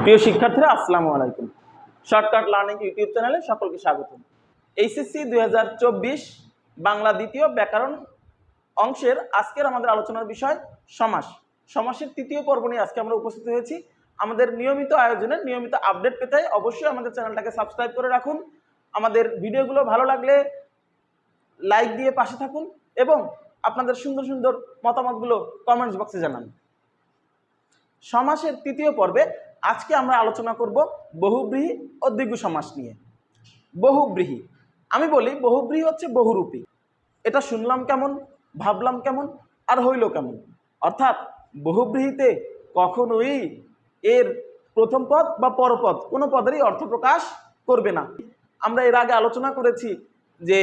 প্রিয় শিক্ষার্থীরা, আসসালামু আলাইকুম। শর্টকাট লার্নিং ইউটিউব চ্যানেলে সকলকে স্বাগত। এইচএসসি 2024 বাংলা দ্বিতীয় ব্যাকরণ অংশের আজকের আমাদের আলোচনার বিষয় সমাস। সমাসের তৃতীয় পর্ব নিয়ে আজকে আমরা উপস্থিত হয়েছি। আমাদের নিয়মিত আয়োজনে নিয়মিত আপডেট পেতে অবশ্যই আমাদের চ্যানেলটাকে সাবস্ক্রাইব করে রাখুন। আমাদের ভিডিওগুলো ভালো লাগলে লাইক দিয়ে পাশে থাকুন এবং আপনাদের সুন্দর সুন্দর মতামতগুলো কমেন্টস বক্সে জানান। সমাসের তৃতীয় পর্বে আজকে আমরা আলোচনা করব বহুব্রীহি ও দ্বিগু সমাস নিয়ে। বহুব্রীহি, আমি বলি বহুব্রীহি হচ্ছে বহুরূপী। এটা শুনলাম কেমন, ভাবলাম কেমন, আর হইল কেমন। অর্থাৎ বহুব্রীহিতে কখনোই এর প্রথম পদ বা পরপদ কোনো পদেরই অর্থ প্রকাশ করবে না। আমরা এর আগে আলোচনা করেছি যে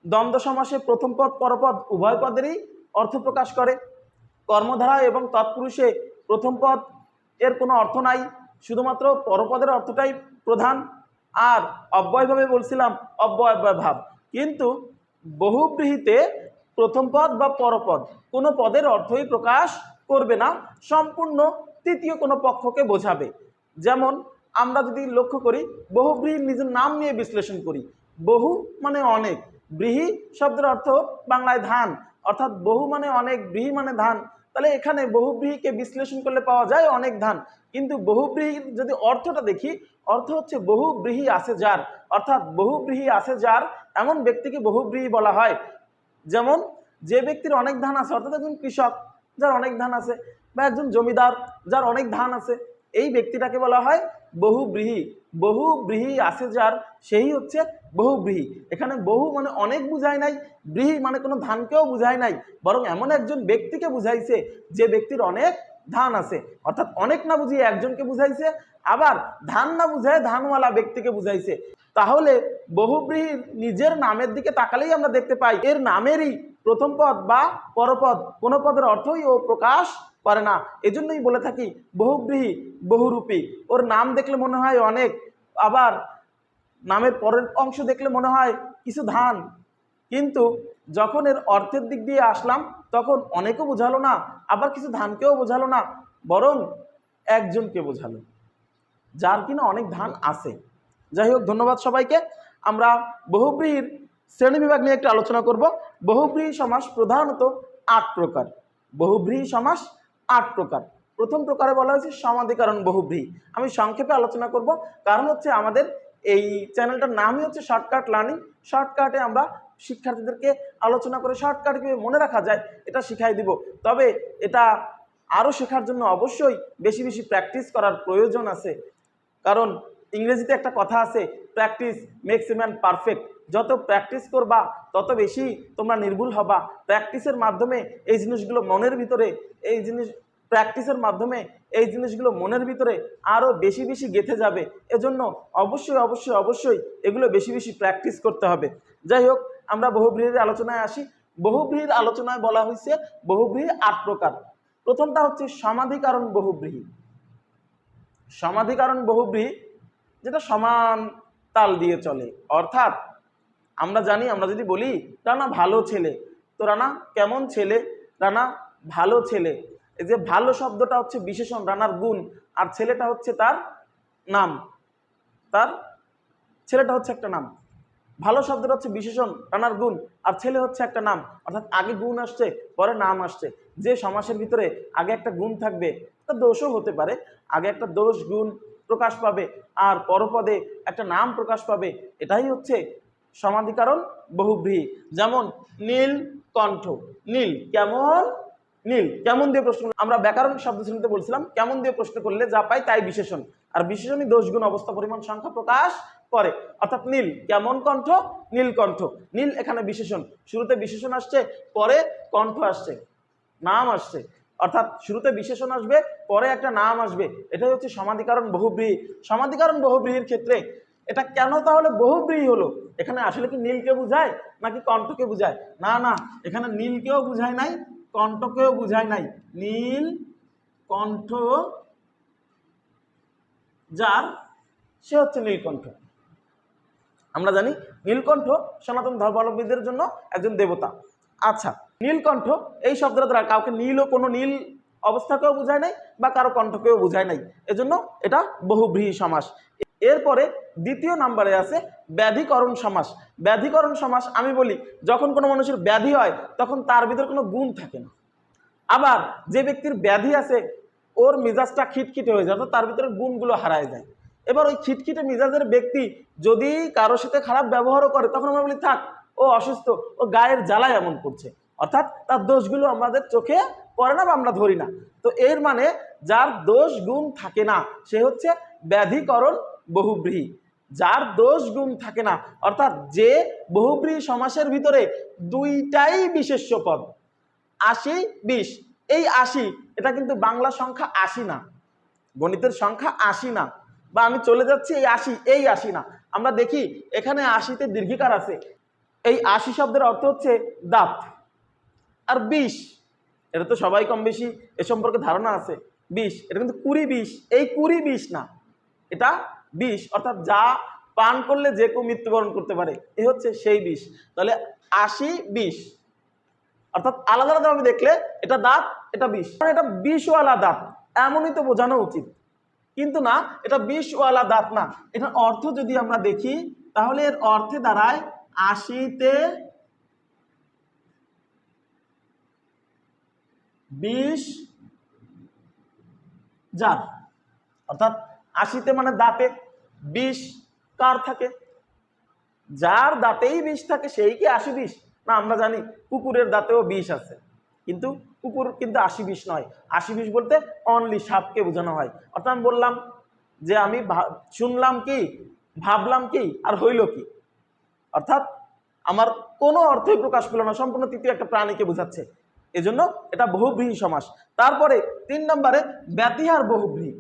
দ্বন্দ্ব সমাসে প্রথম পদ পরপদ উভয় পদেরই অর্থ প্রকাশ করে। কর্মধারা এবং তৎপুরুষে প্রথম পদ এর কোনো অর্থ নাই, শুধুমাত্র পরপদের অর্থটাই প্রধান। আর অব্যয়ভাবে বলছিলাম অব্যয় ভাব। কিন্তু বহুব্রীহিতে প্রথম পদ বা পরপদ কোনো পদের অর্থই প্রকাশ করবে না, সম্পূর্ণ তৃতীয় কোনো পক্ষকে বোঝাবে। যেমন আমরা যদি লক্ষ্য করি, বহুব্রীহির নিজের নাম নিয়ে বিশ্লেষণ করি। বহু মানে অনেক, ব্রীহি শব্দের অর্থ বাংলায় ধান, অর্থাৎ বহু মানে অনেক, ব্রীহি মানে ধান। তাহলে এখানে বহুব্রীহিকে বিশ্লেষণ করলে পাওয়া যায় অনেক ধান। কিন্তু বহুব্রীহির যদি অর্থটা দেখি, অর্থ হচ্ছে বহুব্রীহি আছে যার, অর্থাৎ বহুব্রীহি আছে যার এমন ব্যক্তিকে বহুব্রীহি বলা হয়। যেমন যে ব্যক্তির অনেক ধান আছে, অর্থাৎ একজন কৃষক যার অনেক ধান আছে, বা একজন জমিদার যার অনেক ধান আছে, এই ব্যক্তিটাকে বলা হয় বহুব্রীহি। বহুব্রীহি আছে যার, সেই হচ্ছে বহুব্রীহি। এখানে বহু মানে অনেক বুঝায় নাই, ব্রীহি মানে কোনো ধানকেও বুঝায় নাই, বরং এমন একজন ব্যক্তিকে বুঝাইছে যে ব্যক্তির অনেক ধান আছে। অর্থাৎ অনেক না বুঝিয়ে একজনকে বুঝাইছে, আবার ধান না বুঝায় ধানওয়ালা ব্যক্তিকে বুঝাইছে। তাহলে বহুব্রীহির নিজের নামের দিকে তাকালেই আমরা দেখতে পাই এর নামেরই প্রথম পদ বা পরপদ কোনো পদের অর্থই ও প্রকাশ করে না। এজন্যই বলে থাকি বহুব্রীহি বহুরূপী। ওর নাম দেখলে মনে হয় অনেক, আবার নামের পরের অংশ দেখলে মনে হয় কিছু ধান, কিন্তু যখন এর অর্থের দিক দিয়ে আসলাম তখন অনেকও বোঝালো না, আবার কিছু ধানকেও বোঝালো না, বরং একজনকে বোঝালো যার কিনা অনেক ধান আছে। যাই হোক, ধন্যবাদ সবাইকে। আমরা বহুব্রীহির শ্রেণীবিভাগ নিয়ে একটু আলোচনা করব। বহুব্রীহি সমাস প্রধানত 8 প্রকার। বহুব্রীহি সমাস 8 প্রকার। প্রথম প্রকারে বলা হয়েছে সমাধিকরণ বহুব্রীহি। আমি সংক্ষেপে আলোচনা করব, কারণ হচ্ছে আমাদের এই চ্যানেলটার নামই হচ্ছে শর্টকাট লার্নিং। শর্টকাটে আমরা শিক্ষার্থীদেরকে আলোচনা করে শর্টকাট কীভাবে মনে রাখা যায় এটা শিখাই দিব। তবে এটা আরও শেখার জন্য অবশ্যই বেশি বেশি প্র্যাকটিস করার প্রয়োজন আছে। কারণ ইংরেজিতে একটা কথা আছে, practice makes a man perfect. যত প্র্যাকটিস করবা তত বেশি তোমরা নির্ভুল হবা। প্র্যাকটিসের মাধ্যমে এই জিনিসগুলো মনের ভিতরে, প্র্যাকটিসের মাধ্যমে এই জিনিসগুলো মনের ভিতরে আরও বেশি বেশি গেঁথে যাবে। এজন্য অবশ্যই অবশ্যই অবশ্যই এগুলো বেশি বেশি প্র্যাকটিস করতে হবে। যাই হোক, আমরা বহুব্রীহির আলোচনায় আসি। বহুব্রীহির আলোচনায় বলা হয়েছে বহুব্রীহি 8 প্রকার। প্রথমটা হচ্ছে সমাধিকরণ বহুব্রীহি। সমাধিকরণ বহুব্রীহি যেটা সমান তাল দিয়ে চলে। অর্থাৎ আমরা জানি, আমরা যদি বলি রানা ভালো ছেলে, তো রানা কেমন ছেলে? রানা ভালো ছেলে। এই যে ভালো শব্দটা হচ্ছে বিশেষণ, রানার গুণ, আর ছেলেটা হচ্ছে তার নাম, তার ছেলেটা হচ্ছে একটা নাম। ভালো শব্দটা হচ্ছে বিশেষণ, রানার গুণ, আর ছেলে হচ্ছে একটা নাম। অর্থাৎ আগে গুণ আসছে, পরে নাম আসছে। যে সমাসের ভিতরে আগে একটা গুণ থাকবে, একটা দোষও হতে পারে, আগে একটা দোষ গুণ প্রকাশ পাবে আর পরপদে একটা নাম প্রকাশ পাবে, এটাই হচ্ছে সমাধিকরণ বহুব্রীহি। যেমন নীল কণ্ঠ। নীল কেমন? নীল কেমন দিয়ে প্রশ্ন, আমরা ব্যাকরণ শব্দ শ্রেণীতে বলছিলাম কেমন দিয়ে প্রশ্ন করলে যা পাই তাই বিশেষণ, আর বিশেষণই দোষ গুণ অবস্থা পরিমাণ সংখ্যা প্রকাশ করে। অর্থাৎ নীল কেমন কণ্ঠ, নীল কণ্ঠ। নীল এখানে বিশেষণ, শুরুতে বিশেষণ আসছে, পরে কণ্ঠ আসছে, নাম আসছে। অর্থাৎ শুরুতে বিশেষণ আসবে, পরে একটা নাম আসবে। এটাই হচ্ছে সমাধিকরণ বহুব্রীহি। সমাধিকরণ বহুব্রীহির ক্ষেত্রে এটা কেন তাহলে বহুব্রীহি হলো? এখানে আসলে কি নীলকে বুঝায় নাকি কণ্ঠকে বুঝায়? না না, এখানে নীলকেও বুঝায় নাই, কণ্ঠকেও বুঝায় নাই। নীল কণ্ঠ যার, সে হচ্ছে নীলকণ্ঠ। আমরা জানি নীলকণ্ঠ সনাতন ধর্মাবলম্বীদের জন্য একজন দেবতা। আচ্ছা, নীলকণ্ঠ এই শব্দটা দ্বারা কাউকে নীল ও কোনো নীল অবস্থাকেও বোঝায় নাই বা কারো কণ্ঠকেও বোঝায় নাই, এজন্য এটা বহুব্রীহি সমাস। এরপরে দ্বিতীয় নাম্বারে আছে ব্যাধিকরণ সমাস। ব্যাধিকরণ সমাস আমি বলি, যখন কোনো মানুষের ব্যাধি হয় তখন তার ভিতরে কোনো গুণ থাকে না। আবার যে ব্যক্তির ব্যাধি আছে ওর মেজাজটা খিটখিটে হয়ে যায়, তার ভিতরে গুণগুলো হারায় যায়। এবার ওই খিটখিটে মেজাজের ব্যক্তি যদি কারোর সাথে খারাপ ব্যবহারও করে, তখন আমরা বলি থাক ও অসুস্থ, ও গায়ের জ্বালায় এমন করছে, অর্থাৎ তার দোষগুলো আমাদের চোখে পড়ে না বা আমরা ধরি না। তো এর মানে যার দোষ গুণ থাকে না সে হচ্ছে ব্যাধিকরণ বহুব্রীহি। যার দোষ গুণ থাকে না, অর্থাৎ যে বহুব্রীহি সমাসের ভিতরে দুইটাই বিশেষ্য পদ, 80 20, এই 80 এটা কিন্তু বাংলা সংখ্যা 80 না, গণিতের সংখ্যা 80 না, বা আমি চলে যাচ্ছি এই 80 না। আমরা দেখি এখানে 80তে দীর্ঘিকার আছে, এই 80 শব্দের অর্থ হচ্ছে দাঁত। আর 20 এটা তো সবাই কম বেশি এ সম্পর্কে ধারণা আছে। 20 এটা কিন্তু 20 এই 20 না, এটা 20, অর্থাৎ যা পান করলে যে কেউ মৃত্যুবরণ করতে পারে, এ হচ্ছে সেই 20। তাহলে 80 20, অর্থাৎ আলাদা আলাদাভাবে দেখলে এটা দাঁত, এটা 20, এটা 20ওয়ালা দাঁত এমনই তো বোঝানো উচিত, কিন্তু না, এটা 20ওয়ালা দাঁত না। এটার অর্থ যদি আমরা দেখি তাহলে এর অর্থে দাঁড়ায় 80তে 20 জার, অর্থাৎ 80তে মানে দাঁতে 20 কার থাকে, যার দাঁতেই 20 থাকে সেই কি 80 20? না, আমরা জানি কুকুরের দাঁতেও 20 আছে, কিন্তু কুকুর কিন্তু 80 20 নয়। 80 20 বলতে অনলি সাপকে বোঝানো হয়। অর্থাৎ আমি বললাম যে আমি শুনলাম কি, ভাবলাম কি, আর হইল কি, অর্থাৎ আমার কোনো অর্থই প্রকাশ পেল না, সম্পূর্ণ তৃতীয় একটা প্রাণীকে বোঝাচ্ছে, এজন্য এটা বহুব্রীহি সমাস। তারপরে 3 নম্বরে ব্যতিহার বহুব্রীহি,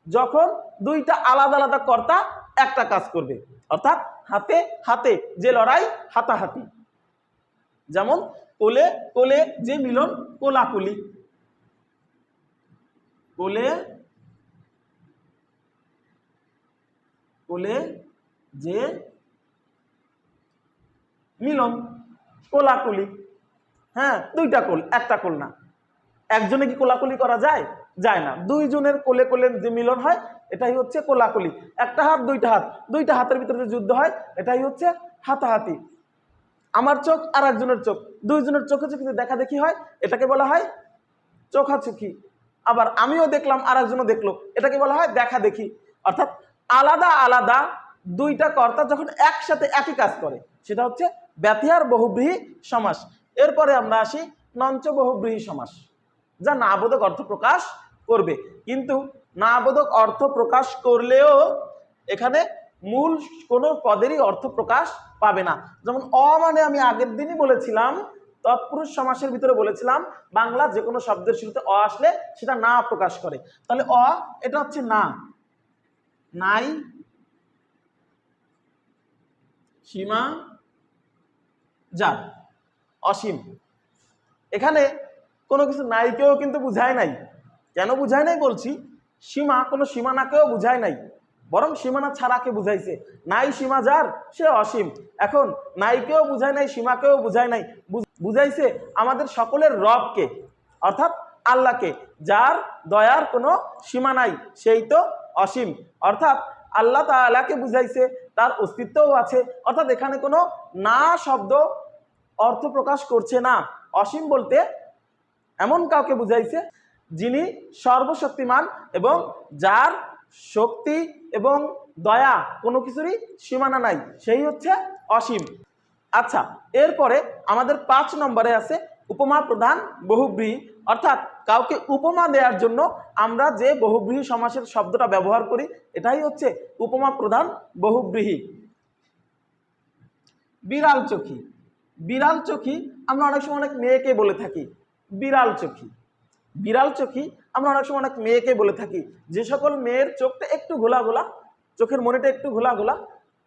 যখন দুইটা আলাদা আলাদা কর্তা একটা কাজ করবে, অর্থাৎ হাতে হাতে যে লড়াই, হাতাহাতি, যেমন কোলে কোলে যে মিলন, কোলাকুলি, কোলে কোলে যে মিলন, কোলাকুলি। হ্যাঁ, দুইটা কোল, একটা কোল না। একজনে কি কোলাকুলি করা যায়? যায় না। দুইজনের কোলে কোলে যে মিলন হয় এটাই হচ্ছে কোলাকুলি। একটা হাত দুইটা হাত, দুইটা হাতের ভিতরে যে যুদ্ধ হয় এটাই হচ্ছে হাতাহাতি। আমার চোখ আর একজনের চোখ, দুইজনের চোখে চোখে দেখা দেখি হয়, এটাকে বলা হয় চোখাচোখি। আবার আমিও দেখলাম আর একজনও দেখলো, এটাকে বলা হয় দেখা দেখি। অর্থাৎ আলাদা আলাদা দুইটা কর্তা যখন একসাথে একই কাজ করে সেটা হচ্ছে ব্যতিহার বহুব্রীহি সমাস। এরপরে আমরা আসি নঞ্চ বহুব্রীহি সমাস, যা নাবোধক অর্থ প্রকাশ করবে, কিন্তু নাবোধক অর্থ প্রকাশ করলেও এখানে মূল কোনো পদেরই অর্থ প্রকাশ পাবে না। যেমন অ মানে আমি আগের দিনই বলেছিলাম, তৎপুরুষ সমাসের ভিতরে বলেছিলাম বাংলা যে কোনো শব্দের শুরুতে অ আসলে সেটা না প্রকাশ করে। তাহলে অ এটা হচ্ছে না, নাই, সীমা যার, অসীম। এখানে কোনো কিছু নাইকেও কিন্তু বুঝায় নাই। কেন বুঝায় নাই বলছি, সীমা কোনো সীমানাকেও বুঝায় নাই, বরং সীমানা ছাড়াকে বুঝাইছে। নাই সীমা যার সে অসীম। এখন নাইকেও বুঝায় নাই, সীমাকেও বুঝায় নাই, বুঝাইছে আমাদের সকলের রবকে, অর্থাৎ আল্লাহকে, যার দয়ার কোনো সীমা নাই, সেই তো অসীম। অর্থাৎ আল্লাহ তাআলাকে বুঝাইছে, তার অস্তিত্বও আছে। অর্থাৎ এখানে কোনো না শব্দ অর্থ প্রকাশ করছে না। অসীম বলতে এমন কাউকে বুঝাইছে যিনি সর্বশক্তিমান এবং যার শক্তি এবং দয়া কোনো কিছুরই সীমানা নাই, সেই হচ্ছে অসীম। আচ্ছা, এরপরে আমাদের 5 নম্বরে আছে উপমা প্রধান বহুব্রীহি, অর্থাৎ কাউকে উপমা দেওয়ার জন্য আমরা যে বহুব্রীহি সমাসের শব্দটা ব্যবহার করি এটাই হচ্ছে উপমা প্রধান বহুব্রীহি। বিড়াল চোখী, বিড়াল চোখী আমরা অনেক সময় অনেক মেয়েকে বলে থাকি বিড়াল চোখী। বিড়াল চোখী আমরা অনেক সময় অনেক মেয়েকে বলে থাকি, যে সকল মেয়ের চোখটা একটু ঘোলা ঘোলা, চোখের মনিটা একটু ঘোলা ঘোলা,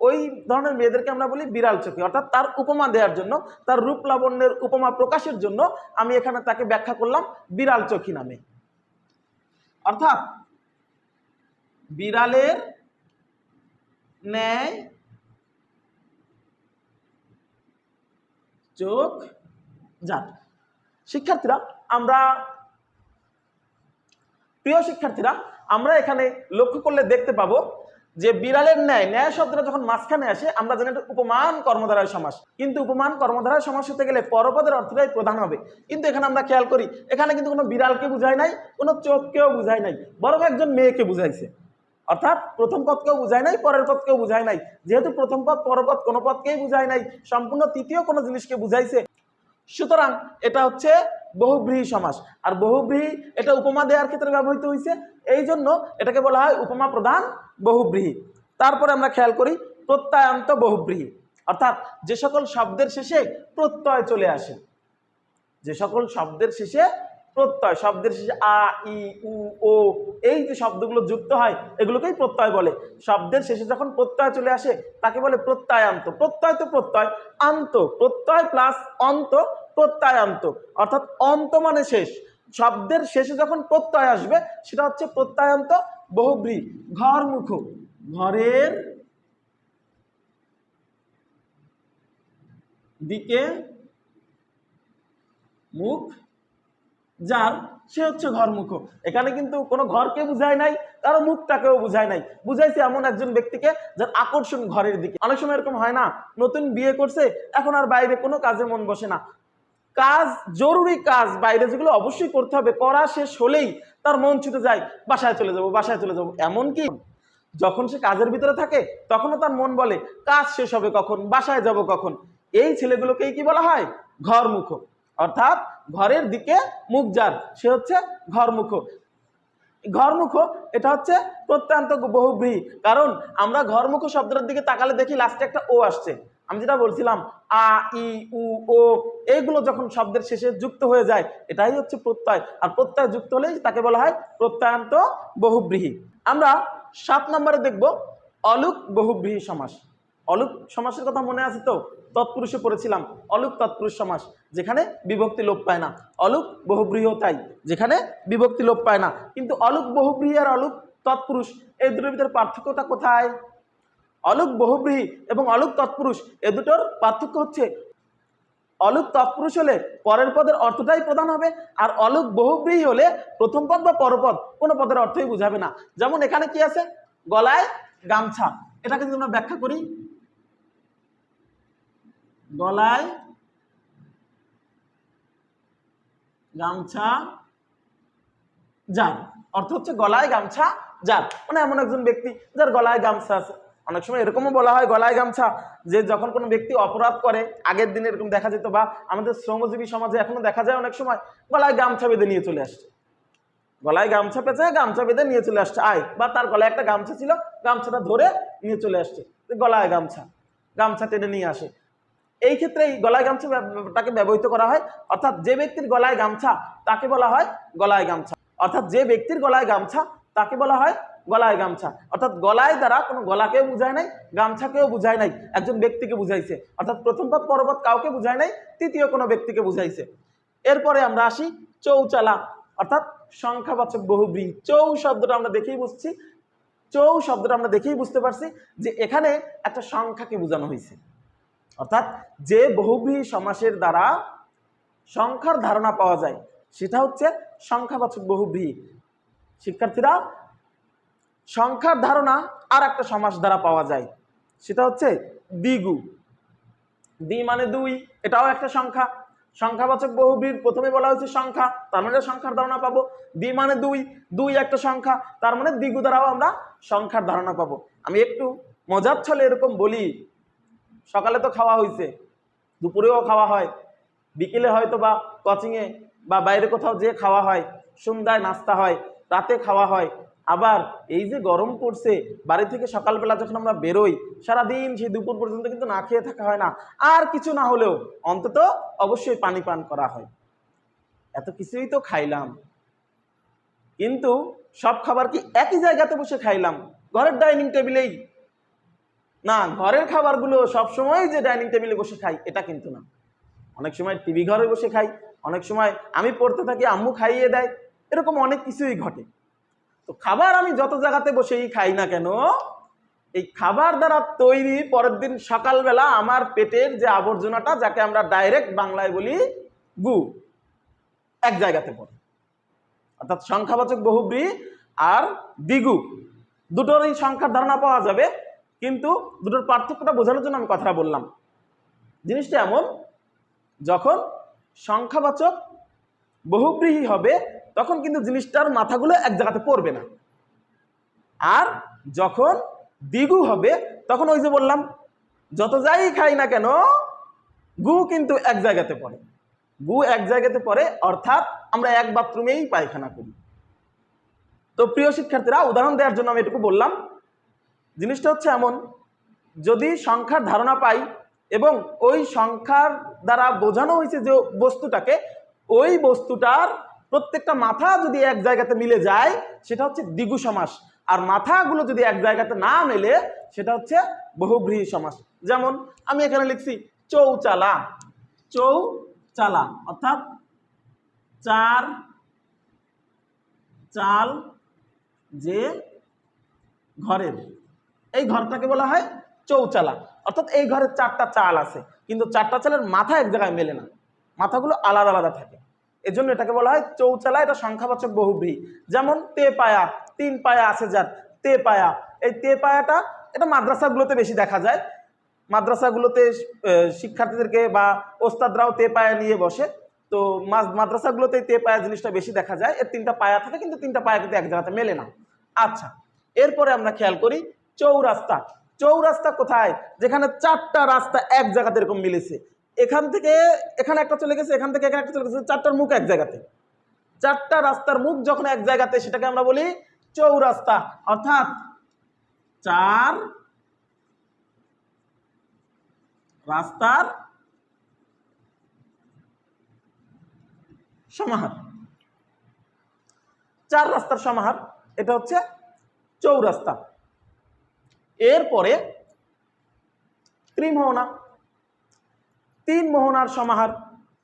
ওই ধরনের মেয়েদেরকে আমরা বলি বিড়াল চোখী। অর্থাৎ তার উপমা দেওয়ার জন্য, তার রূপ লাবণ্যের উপমা প্রকাশের জন্য আমি এখানে তাকে ব্যাখ্যা করলাম বিড়াল চোখী নামে। অর্থাৎ বিড়ালের ন্যায় চোখ যার। শিক্ষার্থীরা, আমরা প্রিয় শিক্ষার্থীরা, আমরা এখানে লক্ষ্য করলে দেখতে পাবো যে বিড়ালের ন্যায়, ন্যায় শব্দটা যখন মাঝখানে আসে আমরা জানি এটা উপমান কর্মধারয় সমাস, কিন্তু উপমান কর্মধারয় সমাস হতে গেলে পরপদের অর্থটাই প্রধান হবে। কিন্তু এখানে আমরা খেয়াল করি, এখানে কিন্তু কোনো বিড়ালকে বুঝায় নাই, কোনো চোখকেও বুঝায় নাই, বরং একজন মেয়েকে বুঝাইছে। অর্থাৎ প্রথম পদকেও বুঝায় নাই, পরের পদকেও বুঝায় নাই। যেহেতু প্রথম পদ পরপদ কোনো পদকেই বুঝায় নাই, সম্পূর্ণ তৃতীয় কোনো জিনিসকে বুঝাইছে, সুতরাং এটা হচ্ছে বহুব্রীহি সমাস। আর বহুব্রীহি এটা উপমা দেওয়ার ক্ষেত্রে ব্যবহৃত হয়েছে, এই জন্য এটাকে বলা হয় উপমা প্রধান বহুব্রীহি। তারপরে আমরা খেয়াল করি প্রত্যয়ান্ত বহুব্রীহি, অর্থাৎ যে সকল শব্দের শেষে প্রত্যয় চলে আসে, যে সকল শব্দের শেষে প্রত্যয়, শব্দের শেষে আ, ই, উ, ও, এই যে শব্দগুলো যুক্ত হয় এগুলোকেই প্রত্যয় বলে। শব্দের শেষে যখন প্রত্যয় চলে আসে তাকে বলে প্রত্যয়ান্ত। প্রত্যয় তো প্রত্যয়, আন্ত, প্রত্যয় প্লাস অন্ত, প্রত্যয়ান্ত, অর্থাৎ অন্ত মানে শেষ। শব্দের শেষে যখন প্রত্যয় আসবে সেটা হচ্ছে প্রত্যয়ান্ত বহুব্রীহি। ঘর মুখ, ঘরের দিকে মুখ যার, সে হচ্ছে ঘরমুখ। এখানে কিন্তু কোনো ঘরকে বুঝায় নাই, কারো মুখটাকেও বুঝায় নাই, বুঝাইছে এমন একজন ব্যক্তিকে যার আকর্ষণ ঘরের দিকে। অনেক সময় এরকম হয় না, নতুন বিয়ে করছে, এখন আর বাইরে কোনো কাজে মন বসে না, কাজ, জরুরি কাজ বাইরে যেগুলো অবশ্যই করতে হবে, করা শেষ হলেই তার মন ছুটে যায় বাসায় চলে যাবো, বাসায় চলে যাবো। এমনকি যখন সে কাজের ভিতরে থাকে তখনও তার মন বলে কাজ শেষ হবে কখন, বাসায় যাব কখন। এই ছেলেগুলোকেই কি বলা হয়? ঘরমুখ। অর্থাৎ ঘরের দিকে মুখ যার, সে হচ্ছে ঘরমুখ। ঘরমুখ এটা হচ্ছে প্রত্যয়ান্ত বহুব্রীহি, কারণ আমরা ঘরমুখ শব্দটার দিকে তাকালে দেখি লাস্টে একটা ও আসছে। আমি যেটা বলছিলাম আ, ই, উ, ও, এইগুলো যখন শব্দের শেষে যুক্ত হয়ে যায় এটাই হচ্ছে প্রত্যয়, আর প্রত্যয় যুক্ত হলেই তাকে বলা হয় প্রত্যয়ান্ত বহুব্রীহি। আমরা 7 নম্বরে দেখব অলুক বহুব্রীহি সমাস। অলুক সমাসের কথা মনে আছে তো? তৎপুরুষে পড়েছিলাম অলুক তৎপুরুষ সমাস, যেখানে বিভক্তি লোপ পায় না। অলুক বহুব্রীহিও তাই, যেখানে বিভক্তি লোপ পায় না। কিন্তু অলুক বহুব্রীহি আর অলুক তৎপুরুষ এই দুটোর ভিতরে পার্থক্যটা কোথায়? অলুক বহুব্রীহি এবং অলুক তৎপুরুষ এ দুটোর পার্থক্য হচ্ছে অলুক তৎপুরুষ হলে পরের পদের অর্থটাই প্রধান হবে, আর অলুক বহুব্রীহি হলে প্রথম পদ বা পরপদ কোনো পদের অর্থই বুঝাবে না। যেমন এখানে কি আছে? গলায় গামছা, এটাকে যদি আমরা ব্যাখ্যা করি, গলায় গামছা যার, অর্থ হচ্ছে গলায় গামছা যার, মানে এমন একজন ব্যক্তি যার গলায় গামছা আছে। অনেক সময় এরকমও বলা হয় গলায় গামছা, যে যখন কোনো ব্যক্তি অপরাধ করে, আগের দিনে এরকম দেখা যেত, বা আমাদের শ্রমজীবী সমাজে এখনো দেখা যায় অনেক সময় গলায় গামছা বেঁধে নিয়ে চলে আসছে, গলায় গামছা পেঁচে গামছা বেঁধে নিয়ে চলে আসছে আয়, বা তার গলায় একটা গামছা ছিল, গামছাটা ধরে নিয়ে চলে আসছে, গলায় গামছা, গামছা টেনে নিয়ে আসে। এই ক্ষেত্রে এই গলায় গামছাটাকে ব্যবহৃত করা হয়, অর্থাৎ যে ব্যক্তির গলায় গামছা তাকে বলা হয় গলায় গামছা। অর্থাৎ যে ব্যক্তির গলায় গামছা তাকে বলা হয় গলায় গামছা। অর্থাৎ গলায় দ্বারা কোনো গলাকেও বুঝায় নাই, গামছাকেও বুঝায় নাই, একজন ব্যক্তিকে বুঝাইছে। অর্থাৎ প্রথম পদ পরপদ কাউকে বুঝায় নাই, তৃতীয় কোনো ব্যক্তিকে বুঝাইছে। এরপরে আমরা আসি চৌচালা, অর্থাৎ সংখ্যাবাচক বহুব্রীহি। চৌ শব্দটা আমরা দেখেই বুঝছি, চৌ শব্দটা আমরা দেখেই বুঝতে পারছি যে এখানে একটা সংখ্যাকে বোঝানো হয়েছে। অর্থাৎ যে বহুব্রীহি সমাসের দ্বারা সংখ্যার ধারণা পাওয়া যায় সেটা হচ্ছে সংখ্যাবাচক বহুব্রীহি। শিক্ষার্থীরা, সংখ্যার ধারণা আর একটা সমাস দ্বারা পাওয়া যায়, সেটা হচ্ছে দ্বিগু। দ্বি মানে দুই, এটাও একটা সংখ্যা। সংখ্যাবাচক বহুব্রীহির প্রথমে বলা হয়েছে সংখ্যা, তার মানে সংখ্যার ধারণা পাবো। দ্বি মানে দুই, দুই একটা সংখ্যা, তার মানে দ্বিগু দ্বারাও আমরা সংখ্যার ধারণা পাবো। আমি একটু মজার ছলে এরকম বলি, সকালে তো খাওয়া হয়েছে, দুপুরেও খাওয়া হয়, বিকেলে হয়তো বা কোচিংয়ে বা বাইরে কোথাও যেয়ে খাওয়া হয়, সন্ধ্যায় নাস্তা হয়, রাতে খাওয়া হয়। আবার এই যে গরম পড়ছে, বাড়ি থেকে সকালবেলা যখন আমরা বেরোই, সারাদিন সেই দুপুর পর্যন্ত কিন্তু না খেয়ে থাকা হয় না, আর কিছু না হলেও অন্তত অবশ্যই পানি পান করা হয়। এত কিছুই তো খাইলাম, কিন্তু সব খাবার কি একই জায়গাতে বসে খাইলাম, ঘরের ডাইনিং টেবিলেই? না, ঘরের খাবারগুলো সবসময় যে ডাইনিং টেবিলে বসে খাই এটা কিন্তু না। অনেক সময় টিভি ঘরে বসে খাই, অনেক সময় আমি পড়তে থাকি আম্মু খাইয়ে দেয়, এরকম অনেক কিছুই ঘটে। তো খাবার আমি যত জায়গাতে বসেই খাই না কেন, এই খাবার দ্বারা তৈরি পরের দিন সকালবেলা আমার পেটের যে আবর্জনাটা, যাকে আমরা ডাইরেক্ট বাংলায় বলি গু, এক জায়গাতে পড়ে। অর্থাৎ সংখ্যাবাচক বহুব্রীহি আর দ্বিগু দুটোরই সংখ্যার ধারণা পাওয়া যাবে, কিন্তু দুটোর পার্থক্যটা বোঝানোর জন্য আমি কথাটা বললাম। জিনিসটা এমন, যখন সংখ্যাবাচক বহুব্রীহি হবে তখন কিন্তু জিনিসটার মাথাগুলো এক জায়গাতে পড়বে না, আর যখন দ্বিগু হবে তখন ওই যে বললাম যত যাই খাই না কেন গু কিন্তু এক জায়গাতে পড়ে, গু এক জায়গাতে পড়ে, অর্থাৎ আমরা এক বাথরুমেই পায়খানা করি। তো প্রিয় শিক্ষার্থীরা, উদাহরণ দেওয়ার জন্য আমি এটুকু বললাম। জিনিসটা হচ্ছে এমন, যদি সংখ্যার ধারণা পাই এবং ওই সংখ্যার দ্বারা বোঝানো হয়েছে যে বস্তুটাকে, ওই বস্তুটার প্রত্যেকটা মাথা যদি এক জায়গাতে মিলে যায় সেটা হচ্ছে দ্বিগু সমাস, আর মাথাগুলো যদি এক জায়গাতে না মেলে সেটা হচ্ছে বহুব্রীহি সমাস। যেমন আমি এখানে লিখছি চৌচালা, চৌচালা অর্থাৎ চার চাল যে ঘরের, এই ঘরটাকে বলা হয় চৌচালা, অর্থাৎ এই ঘরে চারটা চাল আছে কিন্তু চারটা চালের মাথা এক জায়গায় মেলে না, মাথাগুলো আলাদা আলাদা থাকে, এজন্য এটাকে বলা হয় চৌচালা। এটা সংখ্যাবাচক বহুব্রীহি। যেমন তে পায়া, 3 পায়া আছে যার, তে পায়া, এই তে পায়াটা এটা মাদ্রাসাগুলোতে বেশি দেখা যায়। মাদ্রাসাগুলোতে শিক্ষার্থীদেরকে বা ওস্তাদরাও তে পায়া নিয়ে বসে, তো মাদ্রাসাগুলোতে তে পায়া জিনিসটা বেশি দেখা যায়। এর 3টা পায়া থাকে কিন্তু 3টা পায়া কিন্তু এক জায়গাতে মেলে না। আচ্ছা, এরপরে আমরা খেয়াল করি চৌরাস্তা। চৌরাস্তা কোথায়? যেখানে 4টা রাস্তা এক জায়গাতে এরকম মিলেছে, এখান থেকে এখানে একটা চলে গেছে, এখান থেকে এখানে একটা চলে গেছে, 4টার মুখ এক জায়গাতে। 4টা রাস্তার মুখ যখন এক জায়গাতে সেটাকে আমরা বলি চৌরাস্তা, অর্থাৎ 4 রাস্তার সমাহার। 4 রাস্তার সমাহার, এটা হচ্ছে চৌরাস্তা। এরপরে ত্রিমোহনা, 3 মোহনার সমাহার।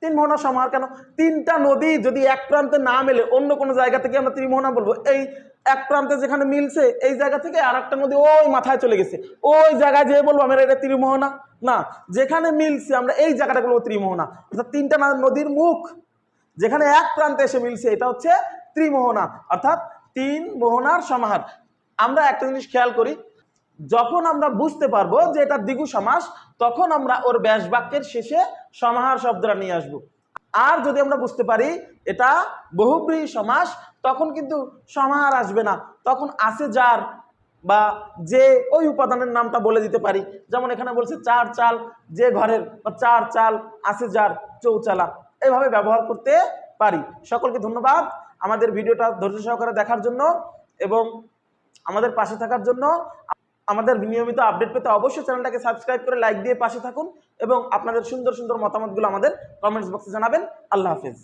3 মোহনার সমাহার কেন? 3টা নদী যদি এক প্রান্তে না মেলে অন্য কোনো জায়গা থেকে আমরা ত্রিমোহনা বলবো। এই এক প্রান্তে যেখানে মিলছে এই জায়গা থেকে আর একটা নদী ওই মাথায় চলে গেছে, ওই জায়গায় যেয়ে বলবো আমরা এটা ত্রিমোহনা না, যেখানে মিলছে আমরা এই জায়গাটা বলবো ত্রিমোহনা। অর্থাৎ 3টা নদীর মুখ যেখানে এক প্রান্তে এসে মিলছে এটা হচ্ছে ত্রিমোহনা, অর্থাৎ 3 মোহনার সমাহার। আমরা একটা জিনিস খেয়াল করি, যখন আমরা বুঝতে পারবো যে এটা দ্বিগু সমাস তখন আমরা ওর ব্যাস বাক্যের শেষে সমাহার শব্দটা নিয়ে আসবো। আর যদি আমরা বুঝতে পারি এটা বহুব্রীহি সমাস তখন কিন্তু সমাহার আসবে না, তখন আছে যার বা যে ওই উপাদানের নামটা বলে দিতে পারি। যেমন এখানে বলছে 4 চাল যে ঘরের, বা 4 চাল আছে যার চৌচালা, এইভাবে ব্যবহার করতে পারি। সকলকে ধন্যবাদ আমাদের ভিডিওটা ধৈর্য সহকারে দেখার জন্য এবং আমাদের পাশে থাকার জন্য। আমাদের নিয়মিত আপডেট পেতে অবশ্যই চ্যানেলটাকে সাবস্ক্রাইব করে লাইক দিয়ে পাশে থাকুন এবং আপনাদের সুন্দর সুন্দর মতামতগুলো আমাদের কমেন্টস বক্সে জানাবেন। আল্লাহ হাফেজ।